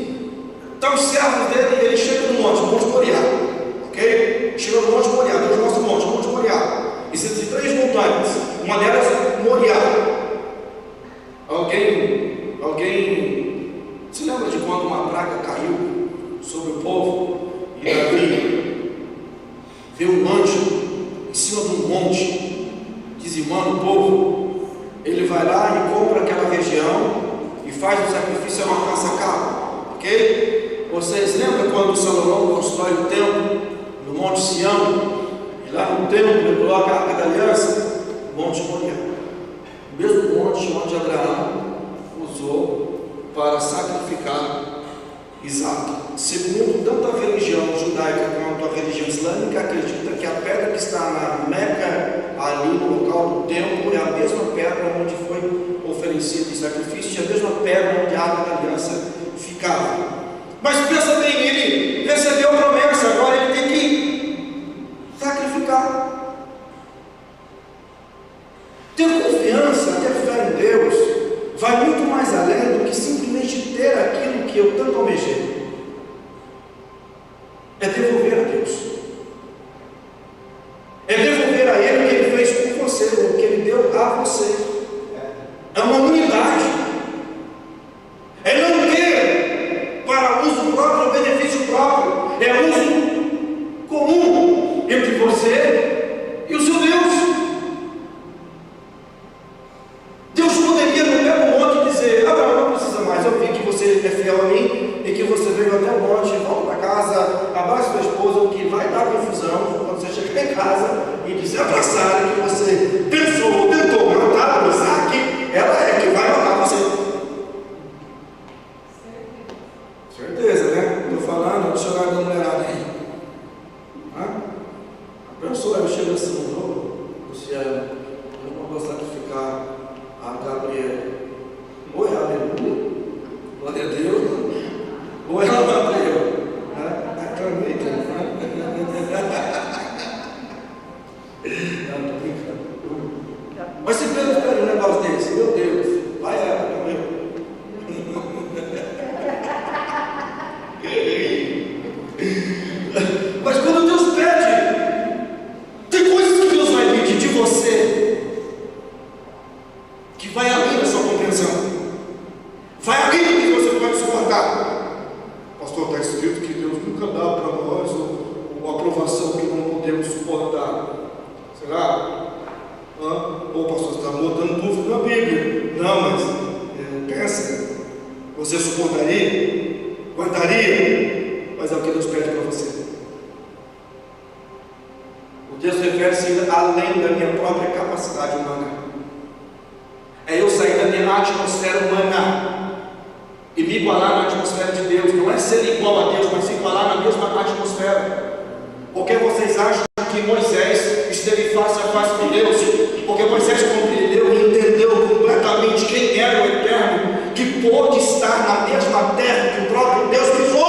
Então os servos dele, ele chega no Monte Moriá, ok? Chega no Monte Moriá, Deus mostra o Monte Moriá. Existem 3 montanhas, uma delas Moriá. Alguém se lembra de quando uma praga caiu sobre o povo e Davi viu um anjo em cima de um monte dizimando o povo? Ele vai lá e compra aquela região e faz um sacrifício a uma caça-cabra, ok? Vocês lembram quando Salomão constrói o templo no Monte Sião? E lá no templo ele coloca a Arca da Aliança, o Monte Moriá, o mesmo monte onde Abraão usou para sacrificar Isaac. Segundo tanto a religião judaica quanto a religião islâmica, acredita que a pedra que está na Meca, ali no local do templo, é a mesma pedra onde foi oferecido o sacrifício, é a mesma pedra onde a Arca da Aliança ficava. Mas pensa bem, ele recebeu a promessa, agora ele tem que sacrificar. Ter confiança, ter fé em Deus, vai muito mais além do que simplesmente ter aquilo que eu tanto almejei. É devolver a Deus. É devolver a Ele o que Ele fez por você, o que Ele deu a você. É uma unidade. É não ter para uso próprio ou benefício próprio. É uso comum entre você e o seu Deus. Deus poderia no mesmo monte dizer: Abraão, não precisa mais, eu vi que você é fiel a mim e que você veio até o monte, volta para casa, abraça sua esposa, o que vai dar confusão quando você chegar em casa e dizer para Sara que você tentou matar o Isaac, ela é que vai matar você. Certeza, né? Estou falando, deixa eu olhar da mulherada aí. A pessoa chega assim, Luciano, eu não vou sacrificar a Gabriela. Oi, aleluia, glória a Deus. Oi, Gabriel. Acredita, não, tô brincando. Mas se Pedro espera um negócio desse, meu Deus, vai ela, não eu. Mas quando Deus pede, tem coisas que Deus vai pedir de você que vai além da sua compreensão, vai além do que você pode suportar. Pastor, está escrito que Deus nunca dá para nós uma aprovação que não podemos suportar. Será? Ou pastor, você está botando dúvida na Bíblia. Não, mas pensa, você suportaria? Aguentaria? Mas é o que Deus pede para você. O Deus refere-se além da minha própria capacidade humana. É eu sair da minha atmosfera humana e me igualar na atmosfera de Deus. Não é ser igual a Deus, mas se igualar na mesma atmosfera. Porque vocês acham que Moisés esteve face a face com Deus? Porque Moisés compreendeu e entendeu completamente quem era o Eterno, que pôde estar na mesma terra que o próprio Deus pisou.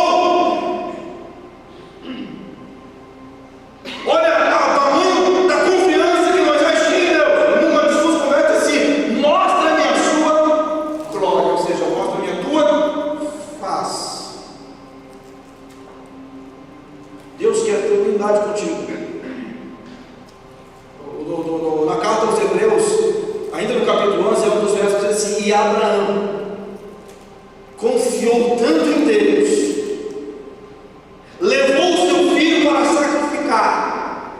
Olha o tamanho da confiança que Moisés tinha em Deus. Numa de suas conversas assim: mostra-me a sua glória, ou seja, mostra-me a tua face. Deus quer ter unidade contigo. Na carta aos Hebreus, ainda no capítulo 11, é um dos versos que diz assim: e Abraão confiou tanto em Deus, levou o seu filho para sacrificar,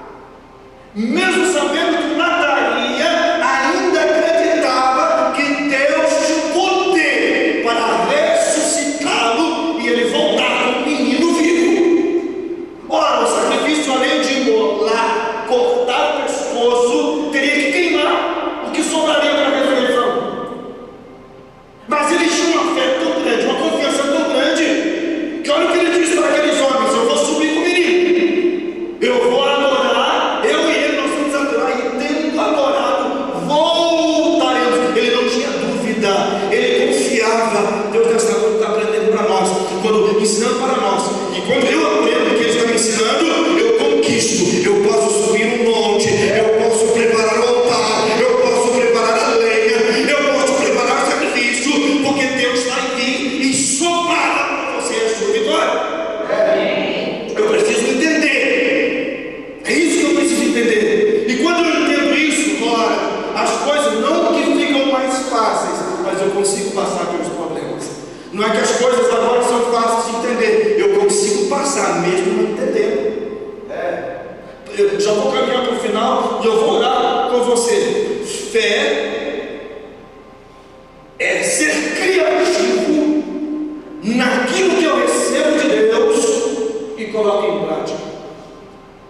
mesmo sabendo que mataria, ainda acreditava que Deus tinha poder para ressuscitá-lo e ele voltar como menino vivo. Ora, o sacrifício, além de imolar, cortar o pescoço, teria que queimar o que sobraria para a ressurreição. Não é que as coisas agora são fáceis de entender. Eu consigo passar mesmo não entendendo. Eu já vou caminhar para o final e eu vou orar com você. Fé é ser criativo naquilo que eu recebo de Deus e coloco em prática.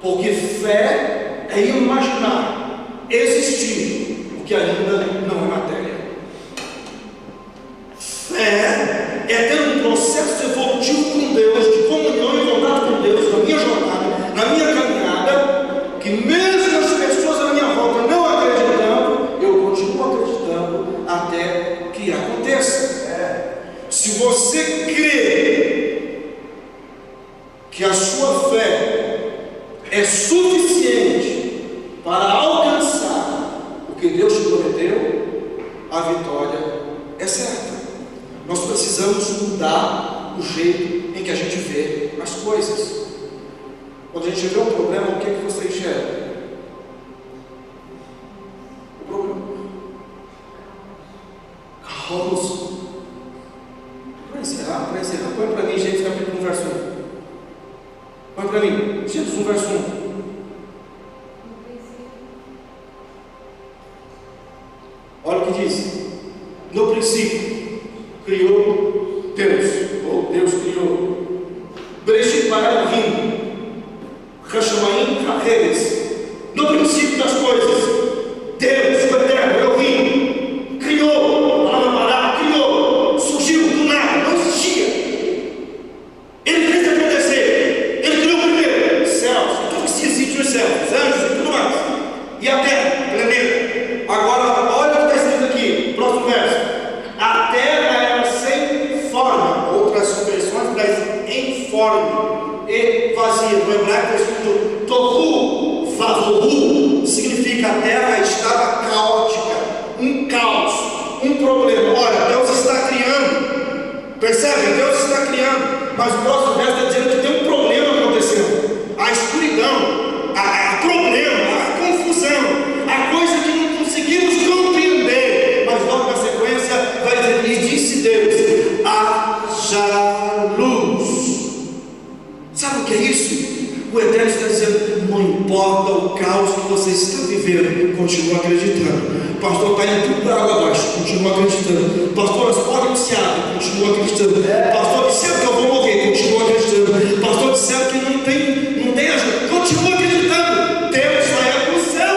Porque fé é imaginar existir o que ainda não é matéria. Fé é ter um processo evolutivo com Deus, de comunhão e contato com Deus, na minha jornada, na minha caminhada, que mesmo as pessoas à minha volta não acreditando, eu continuo acreditando até que aconteça. Se você crê que a sua fé é suficiente para alcançar o que Deus te prometeu, a vitória é certa. Nós precisamos mudar o jeito em que a gente vê as coisas. Quando a gente vê um problema, o que é que você enxerga? O problema. Caos. Para encerrar, põe para mim Gênesis capítulo 1, verso 1. Põe para mim, Gênesis 1, verso 1. Olha o que diz. No princípio criou Deus, ou Deus criou. Bereshit bara Elohim, Hashamayim Haredes. No princípio das coisas, Deus, o eterno, Elohim, criou, a palavra bará, criou, surgiu do nada, não existia. Ele fez acontecer. Ele criou primeiro os céus, tudo que se existe nos céus, os anjos e tudo mais, e a terra, o planeta. Agora, olha o que está escrito aqui, próximo verso. A terra era sem forma, outras versões trazem informe e vazia. No hebraico está escrito tohu vavohu, significa a terra estava caótica, um caos, um problema. Olha, Deus está criando, percebe? Deus está criando, mas o próximo verso está dizendo que tem um problema acontecendo. A escuridão, a problema, a confusão, a coisa que não conseguimos compreender. Mas logo na sequência vai dizer: e disse Deus, haja luz. Sabe o que é isso? O Eterno está dizendo: não importa o caos que você está vivendo, continua acreditando. Pastor, está indo tudo para água abaixo, continua acreditando. Pastor, as portas se abrem, continua acreditando. Pastor, disseram que eu vou morrer, continua acreditando. Pastor, disseram que não tem ajuda, continua acreditando. Deus vai para o céu.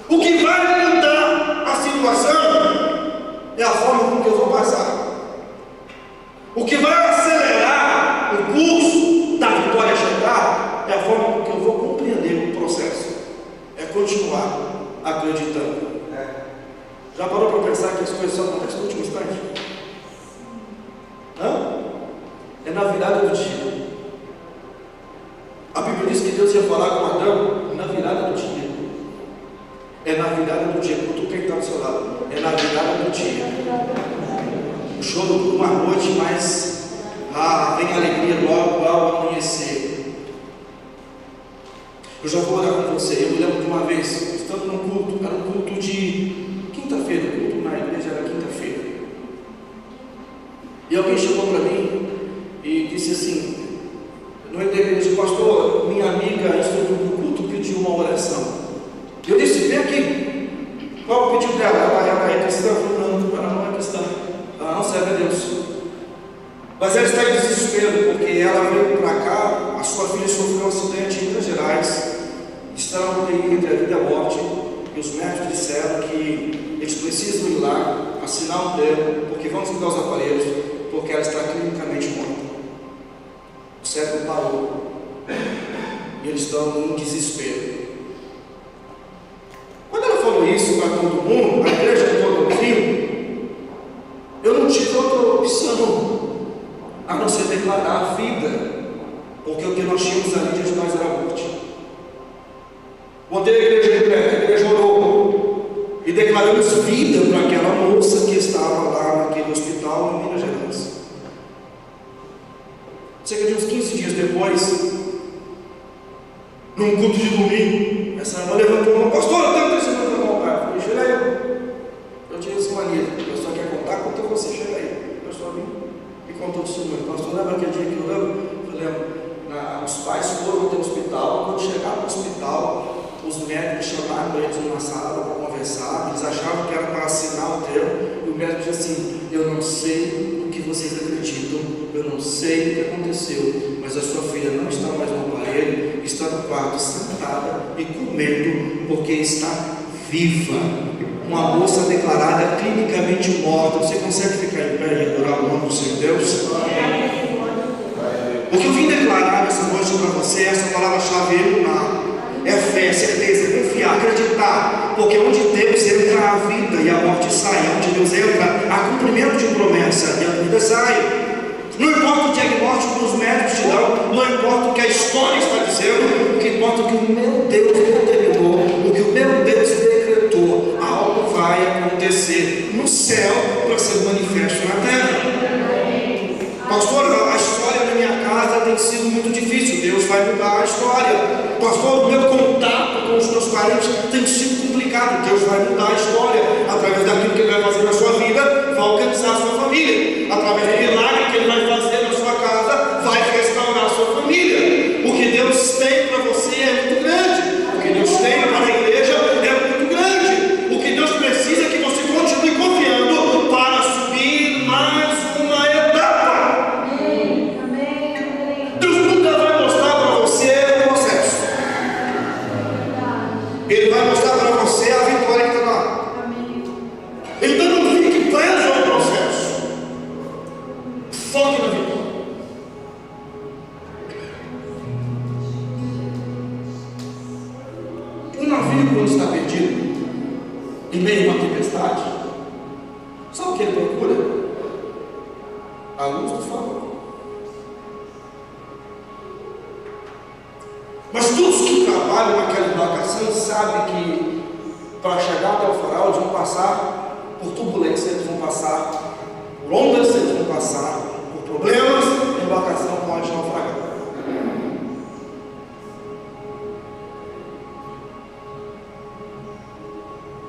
O que vai mudar a situação é a forma como que eu vou passar. O que vai acelerar o curso da vitória chegar é a forma como que eu vou compreender o processo. É continuar acreditando. Já parou para pensar que as coisas só acontecem no último instante? É na virada do dia. A Bíblia diz que Deus ia falar com Adão na virada do dia. É na virada do dia. Quando quem está do seu lado, é na virada do dia. O choro por uma noite, mas vem a alegria logo ao amanhecer. Eu já vou orar com você. Eu me lembro de uma vez, estando num culto, era um culto de quinta-feira, o culto na igreja era quinta-feira. E alguém chegou para mim e disse assim, no da igreja: pastor, minha amiga instruiu no culto, pediu uma oração. Eu disse: vem aqui. Qual o pedido dela? Ela é cristã? Não, ela não é cristã. Ela não serve a Deus. Mas ela está em desespero, porque ela veio para cá, a sua filha sofreu um acidente em Minas Gerais, está entre a vida e a morte, e os médicos disseram que eles precisam ir lá, assinar um termo, porque vão desligar os aparelhos, porque ela está clinicamente morta. O cérebro parou, e eles estão em desespero. Quando ela falou isso para todo mundo, a igreja toda ouviu, eu não tive outra opção a não ser declarar a vida, porque o que nós tínhamos ali diante de nós era a morte. Botei a igreja de pé, a igreja orou e declaramos vida para aquela moça que estava lá naquele hospital em Minas Gerais. Cerca de uns 15 dias depois, num culto de domingo, essa irmã levantou uma: pastor, eu tenho testemunho para contar. Eu falei: jura eu tinha essa mania, a pessoa quer contar, conta você. sei o que vocês acreditam, eu não sei o que aconteceu, mas a sua filha não está mais no aparelho, está no quarto sentada e comendo, porque está viva. Uma moça declarada clinicamente morta. Você consegue ficar em pé e adorar o nome do Senhor Deus? O que eu vim declarar nessa noite para você é essa palavra-chave elunar. É fé, certeza, confiar, acreditar. Porque onde Deus entra a vida e a morte sai, onde Deus entra há cumprimento de promessa e a vida sai. Não importa o diagnóstico que os médicos te dão, não importa o que a história está dizendo, o que importa é o que o meu Deus determinou, o que o meu Deus decretou. Algo vai acontecer no céu para ser manifesto na terra. Pastor, a história da minha casa tem sido muito difícil. Deus vai mudar a história. Pastor, o meu contato com os meus parentes tem sido complicado. Deus vai mudar a história. Através daquilo que Ele vai fazer na sua vida, vai alcançar a sua família. Através do milagre que Ele vai fazer na sua casa, vai restaurar a sua família. O que Deus tem para você é muito grande. O que Deus tem para a igreja é muito grande. O que Deus precisa é que você continue confiando para subir mais uma etapa. Deus nunca vai mostrar para você o processo. Ele vai mostrar para você a vitória que está lá. Então não fique preso ao processo. Foque na vitória. Um navio, quando está perdido em meio a uma tempestade, sabe o que ele procura? A luz do farol. Mas todos que trabalham naquela embarcação sabem que para chegar até o farol eles vão passar por turbulência, eles vão passar por ondas, eles vão passar por problemas, a embarcação pode naufragar.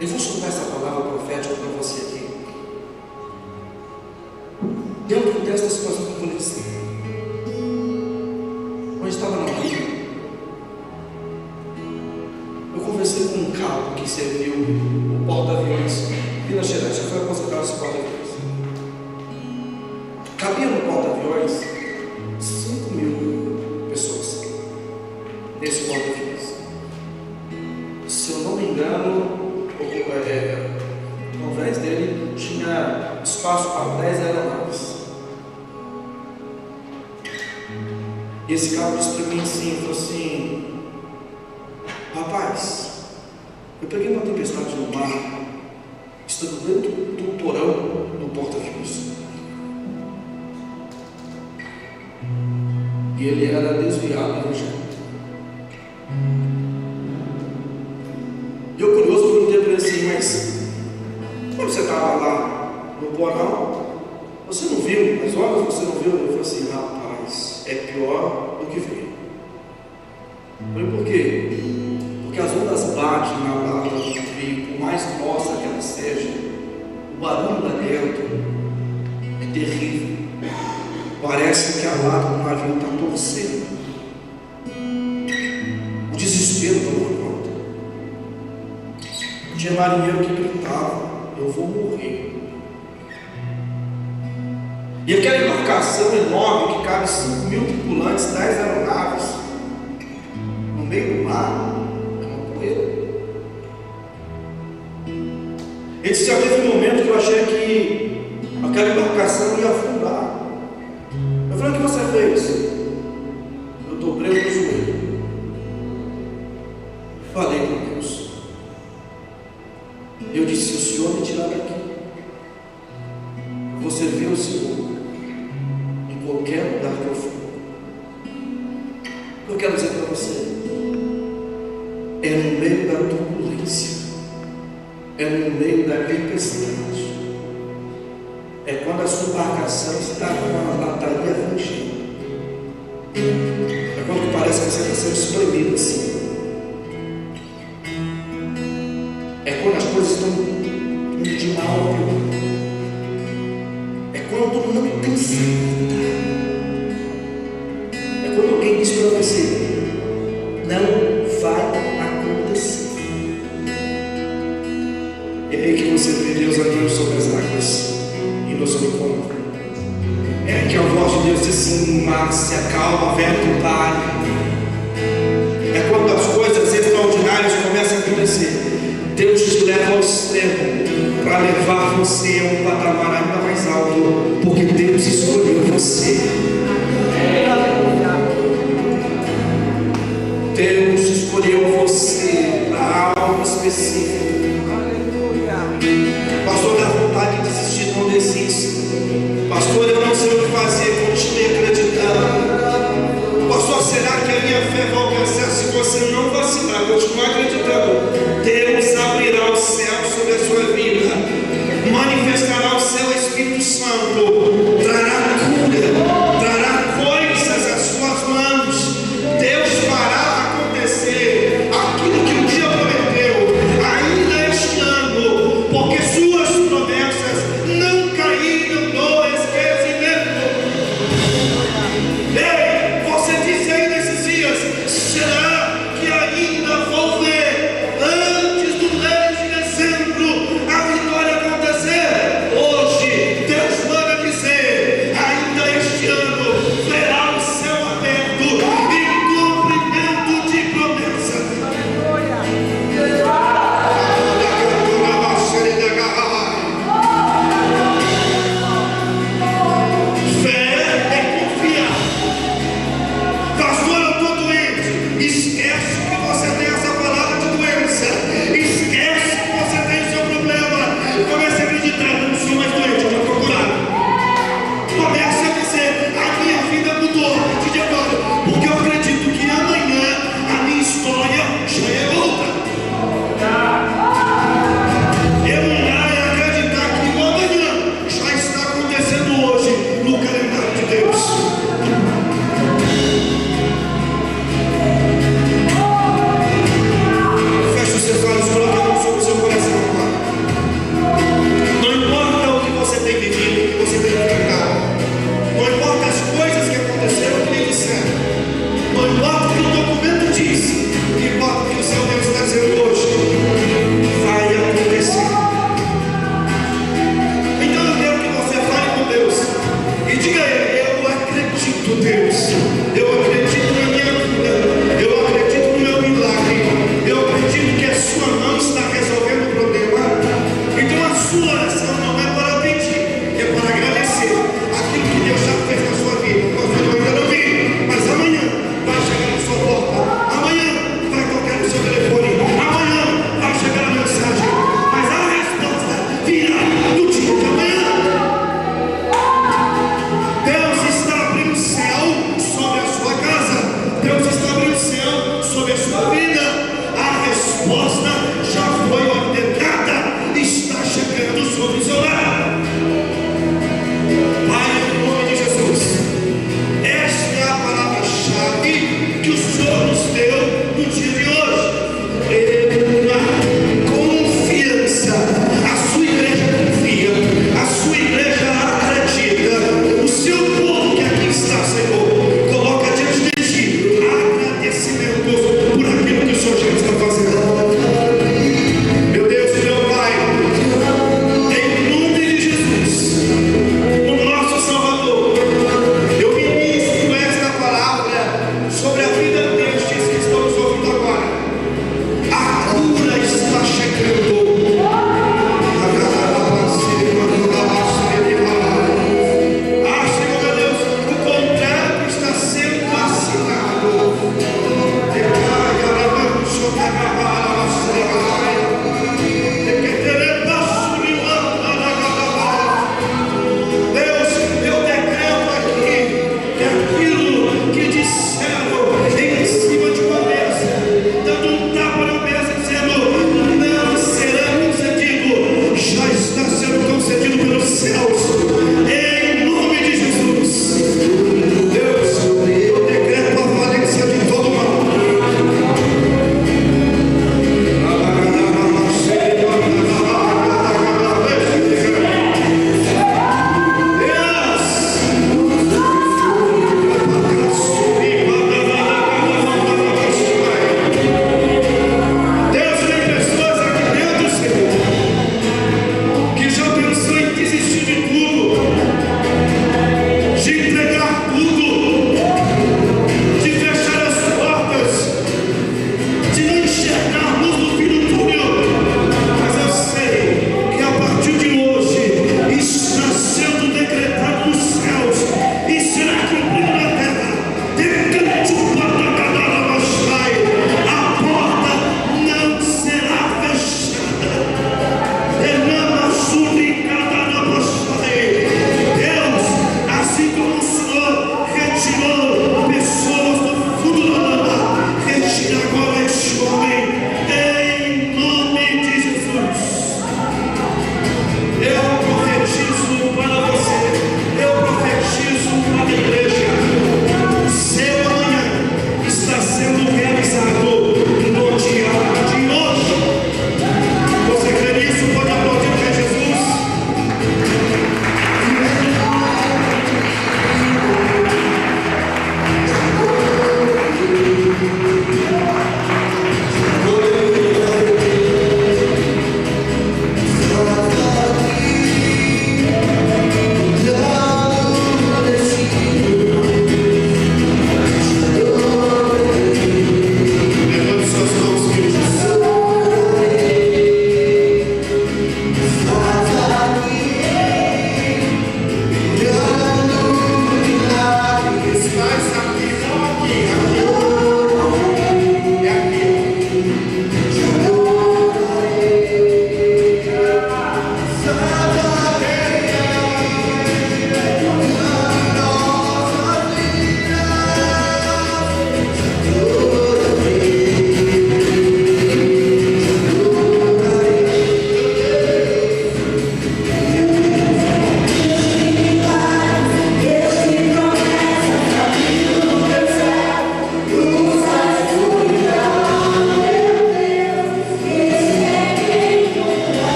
Eu vou soltar essa palavra profética para você aqui. Dentro dessa situação que aconteceu, quando eu estava na Bahia, eu conversei com um cabo que serviu o porta-aviões Minas Gerais, já foi aposentado esse porta-aviões. Cabia no porta-aviões 5.000 pessoas nesse porta-aviões. Se eu não me engano, ao invés dele tinha espaço para 10 aeronaves. E esse cabo disse para mim assim, falou assim: rapaz, eu peguei uma tempestade no mar, estando dentro do porão do porta-aviões. E ele era desviado evangélico. E eu curioso perguntei para ele assim: mas quando você estava lá no porão, você não viu as ondas? Você não viu? Eu falei assim: rapaz, é pior do que veio. Eu falei: por quê? Porque as ondas batem na lata do navio, por mais grossa que ela seja, o barulho lá dentro é terrível. Parece que a lata do navio está torcendo. O desespero tomou conta. Tinha marinheiro que gritava: eu vou morrer. E aquela embarcação enorme que cabe 5.000 tripulantes, 10 aeronaves, no meio do mar, é uma poeira. Ele disse: já teve um momento que eu achei que aquela embarcação ia afundar. Eu falei: o que você fez? Eu dobrei o joelho. Falei com Deus. Eu disse: se o Senhor me tirar daqui, eu vou servir o Senhor em qualquer lugar que eu for. O que eu quero dizer para você é no meio da turbulência, é no meio da tempestade, é quando a sua embarcação está com a lataria rangendo, é quando parece que você está sendo espremida assim, é quando as coisas estão indo de mal ao pior, é quando não tem saída, é quando alguém diz para você: não vai acontecer. É aí que você vê Deus andando sobre as águas. e nos encontra. É que a voz de Deus diz assim: Márcia, calma, vento, pare. É quando as coisas extraordinárias começam a acontecer. Deus te leva ao extremo para levar você a um patamar ainda mais alto, porque Deus escolheu você. Deus escolheu você para algo específico. Pastor, dá vontade de desistir, não desista. Pastor, eu não sei o que fazer, continue acreditando. Pastor, será que a minha fé vai alcançar? Se você não vacilar, continuar acreditando, Deus abrirá o céu sobre a sua vida, manifestará o seu Espírito Santo, trará cura, trará coisas às suas mãos. Deus fará acontecer aquilo que um dia prometeu. Ainda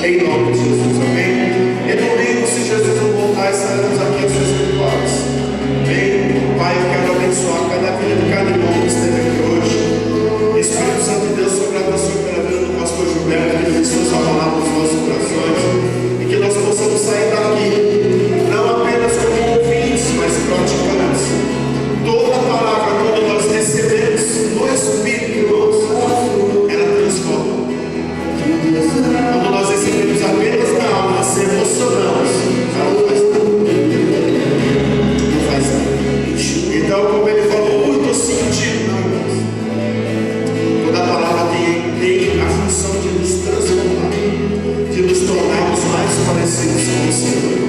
em nome de Jesus, amém? E domingo, se Jesus não voltar, estaremos aqui às 18 horas, amém? Pai, eu quero abençoar cada vida de cada irmão que esteve aqui hoje. Espírito Santo de Deus, sobre a pessoa pela vida do pastor Gilberto, que ministrou essa palavra nos nossos corações, e que nós possamos sair daqui, não apenas como ouvintes, mas praticantes. Toda palavra, quando nós recebemos no Espírito, irmãos, ela transforma. Quando nós recebemos apenas na alma, se emocionamos, ela não faz nada. Não faz nada. Então, como ele falou, muito sentido, não, irmãos. Toda palavra tem a função de nos transformar, de nos tornarmos mais parecidos com o Senhor.